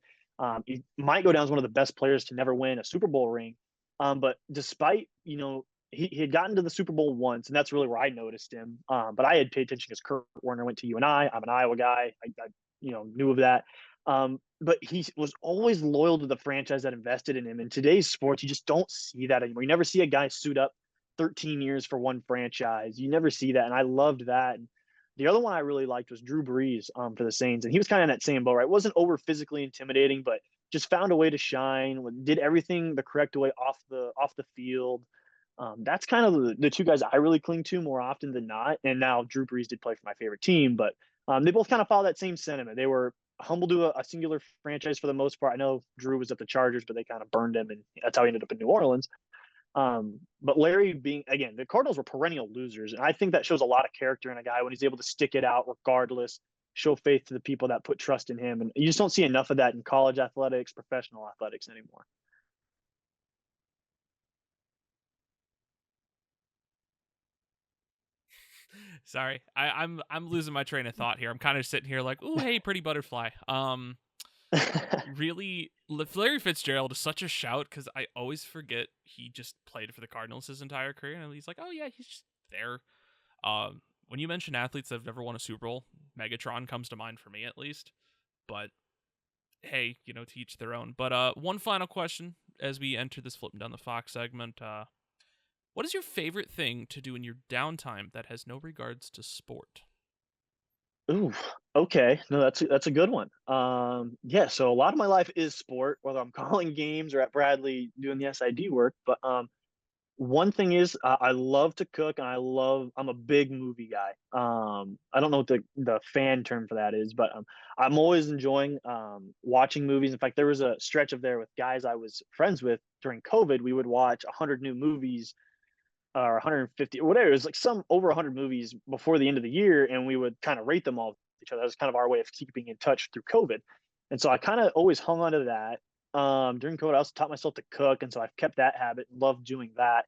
He might go down as one of the best players to never win a Super Bowl ring. But despite, he had gotten to the Super Bowl once, and that's really where I noticed him. But I had paid attention because Kurt Warner went to UNI. I'm an Iowa guy. I knew of that. But he was always loyal to the franchise that invested in him. In today's sports, you just don't see that anymore. You never see a guy suit up 13 years for one franchise. You never see that, and I loved that. And the other one I really liked was Drew Brees for the Saints, and he was kind of in that same boat, right? Wasn't over physically intimidating, but just found a way to shine. Did everything the correct way off the field. That's kind of the two guys I really cling to more often than not. And now Drew Brees did play for my favorite team, but they both kind of follow that same sentiment. They were humble to a singular franchise for the most part. I know Drew was at the Chargers, but they kind of burned him, and that's how he ended up in New Orleans. But Larry being again, the Cardinals were perennial losers, and I think that shows a lot of character in a guy when he's able to stick it out regardless, show faith to the people that put trust in him, and you just don't see enough of that in college athletics, professional athletics anymore. Sorry, I'm losing my train of thought here. I'm kind of sitting here like, ooh, hey, pretty butterfly. Really, Larry Fitzgerald is such a shout because I always forget he just played for the Cardinals his entire career, and he's like, oh yeah, he's just there. When you mention athletes that have never won a Super Bowl, Megatron comes to mind for me at least. But hey, to each their own. But one final question as we enter this flipping down the Fox segment. What is your favorite thing to do in your downtime that has no regards to sport? Ooh, okay. No, that's a good one. Yeah. So a lot of my life is sport, whether I'm calling games or at Bradley doing the SID work. But one thing is, I love to cook, and I'm a big movie guy. I don't know what the fan term for that is, but I'm always enjoying watching movies. In fact, there was a stretch of there with guys I was friends with during COVID. We would watch 100 new movies or 150 or whatever. It was like some over 100 movies before the end of the year, and we would kind of rate them all with each other. That was kind of our way of keeping in touch through COVID. And so I kind of always hung on to that. During COVID, I also taught myself to cook, and so I've kept that habit. Love doing that.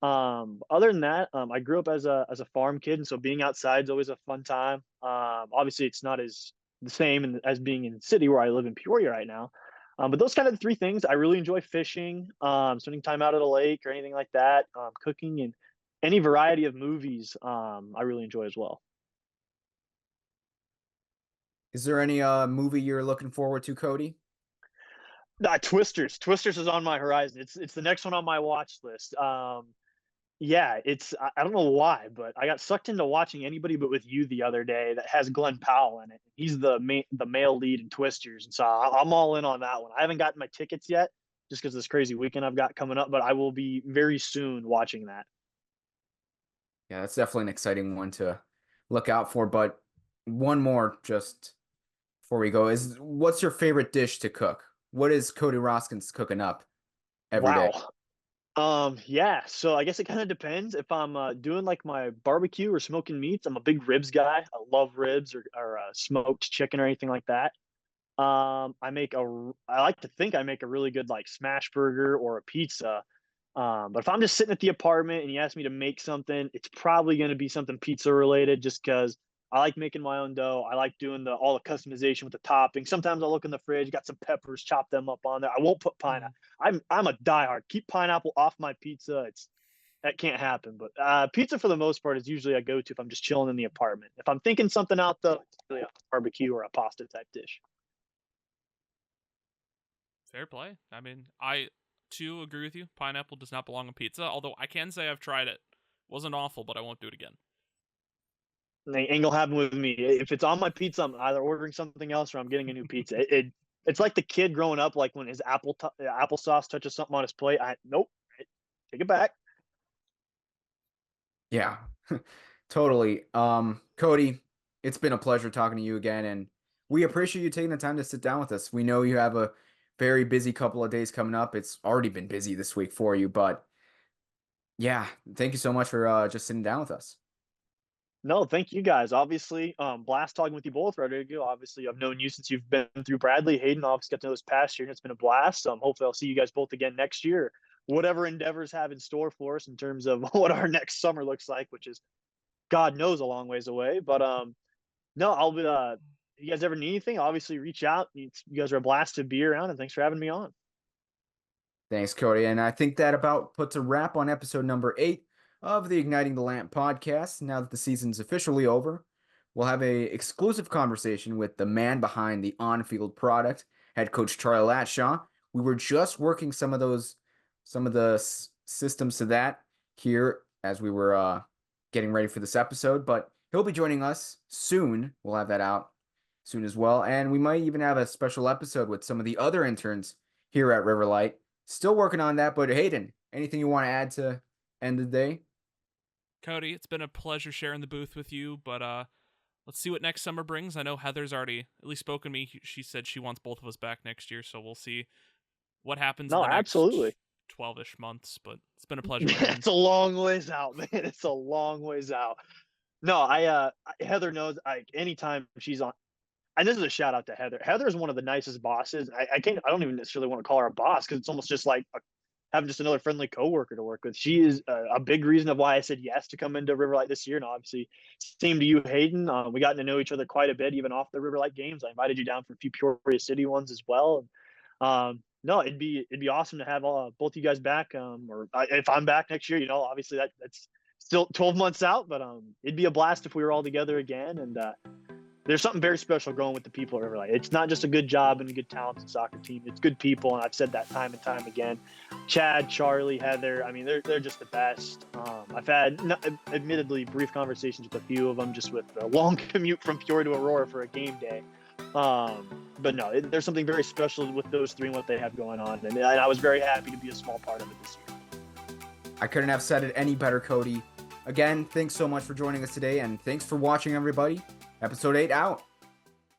Other than that, I grew up as a farm kid, and so being outside is always a fun time. Obviously, it's not as the same as being in the city where I live in Peoria right now. But those kind of the three things I really enjoy: fishing, spending time out at a lake or anything like that, cooking, and any variety of movies. I really enjoy as well. Is there any movie you're looking forward to, Cody? Twisters is on my horizon. It's the next one on my watch list. Yeah, I don't know why, but I got sucked into watching Anybody But With You the other day that has Glenn Powell in it. He's the male lead in Twisters, and so I'm all in on that one. I haven't gotten my tickets yet, just because this crazy weekend I've got coming up, but I will be very soon watching that. Yeah, that's definitely an exciting one to look out for. But one more just before we go is what's your favorite dish to cook? What is Cody Roskins cooking up? every day? Wow. Yeah. So I guess it kind of depends. If I'm doing like my barbecue or smoking meats, I'm a big ribs guy. I love ribs or smoked chicken or anything like that. I like to think I make a really good like smash burger or a pizza. But if I'm just sitting at the apartment and you ask me to make something, it's probably going to be something pizza related just because I like making my own dough. I like doing all the customization with the topping. Sometimes I'll look in the fridge, got some peppers, chop them up on there. I won't put pineapple. I'm a diehard. Keep pineapple off my pizza. That can't happen. But pizza for the most part is usually a go-to if I'm just chilling in the apartment. If I'm thinking something out though, it's really a barbecue or a pasta type dish. Fair play. I mean, I too agree with you. Pineapple does not belong on pizza, although I can say I've tried it. Wasn't awful, but I won't do it again. Ain't gonna happen with me. If it's on my pizza, I'm either ordering something else or I'm getting a new pizza. It's like the kid growing up, like when his applesauce touches something on his plate. Nope, take it back. Yeah, totally. Cody, it's been a pleasure talking to you again, and we appreciate you taking the time to sit down with us. We know you have a very busy couple of days coming up. It's already been busy this week for you, but yeah, thank you so much for just sitting down with us. No, thank you guys. Obviously, blast talking with you both, Rodrigo. Obviously, I've known you since you've been through Bradley. Hayden, obviously got to know this past year, and it's been a blast. Hopefully I'll see you guys both again next year. Whatever endeavors have in store for us in terms of what our next summer looks like, which is God knows a long ways away. But no, I'll be. If you guys ever need anything, obviously reach out. You guys are a blast to be around, and thanks for having me on. Thanks, Cody. And I think that about puts a wrap on episode number 8 of the Igniting the Lamp podcast. Now that the season's officially over, we'll have a exclusive conversation with the man behind the on-field product, head coach Charlie Latshaw. We were just working some of the systems to that here as we were getting ready for this episode, but he'll be joining us soon. We'll have that out soon as well. And we might even have a special episode with some of the other interns here at Riverlight. Still working on that, but Hayden, anything you want to add to end the day? Cody, it's been a pleasure sharing the booth with you, but let's see what next summer brings. I know Heather's already at least spoken to me. She said she wants both of us back next year, so we'll see what happens in No, the next absolutely. 12-ish months, but it's been a pleasure. It's a long ways out, man. It's a long ways out. No, Heather knows. Anytime she's on, and this is a shout out to Heather. Heather is one of the nicest bosses. I don't even necessarily want to call her a boss because it's almost just like having just another friendly coworker to work with. She is a big reason of why I said yes to come into Riverlight this year. And obviously, same to you, Hayden. We got to know each other quite a bit, even off the Riverlight games. I invited you down for a few Peoria City ones as well. And, no, it'd be awesome to have both you guys back. If I'm back next year, obviously that's still 12 months out, but it'd be a blast if we were all together again. And there's something very special going with the people at Riverlight. It's not just a good job and a good talented soccer team. It's good people, and I've said that time and time again. Chad, Charlie, Heather, I mean, they're just the best. I've had, admittedly, brief conversations with a few of them, just with the long commute from Peoria to Aurora for a game day. But no, there's something very special with those three and what they have going on, and I was very happy to be a small part of it this year. I couldn't have said it any better, Cody. Again, thanks so much for joining us today, and thanks for watching, everybody. Episode 8 out.